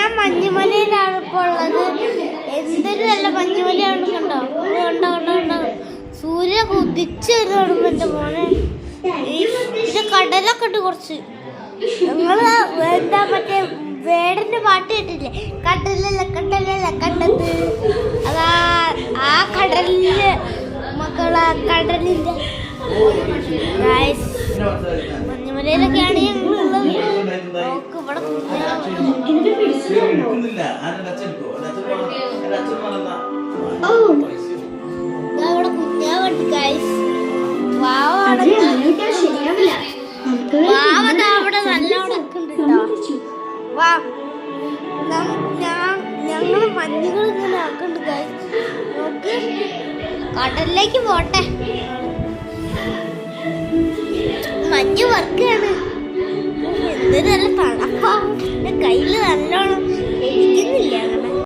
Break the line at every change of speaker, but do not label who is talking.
ഞാൻ മഞ്ഞുമലയിലാണ് ഇപ്പോൾ ഉള്ളത്. എന്തൊരു നല്ല മഞ്ഞുമലയാണ്. കണ്ടോ കണ്ടോ കണ്ടോ കണ്ടോ സൂര്യ കുതിച്ചു വരുവാണ് എൻ്റെ മോനെ. ഇത് കടലൊക്കെ ഉണ്ട് കുറച്ച്. ഞങ്ങള് എന്താ മറ്റേ വേടന്റെ പാട്ട് കേട്ടില്ലേ? കടലല്ല കടലല്ല കണ്ടത്. അതാ ആ കടലിന്റെ മക്കളാ കടലിന്റെ. മഞ്ഞുമലയിലൊക്കെയാണ് ഞങ്ങളുള്ളത്. നോക്ക് ഇവിടെ കുഞ്ഞാവുണ്ട് ഗൈസ്. വാവവിടെ നല്ലോണം വാ. ഞങ്ങള് മഞ്ഞുകൾ ഇങ്ങനെ ആക്കുന്നുണ്ട് ഗൈസ്. നോക്ക് കടലിലേക്ക് പോട്ടെ. മഞ്ഞ് വർക്കാണ്. എന്തൊരു നല്ല തണുപ്പാവും. എൻ്റെ കയ്യിൽ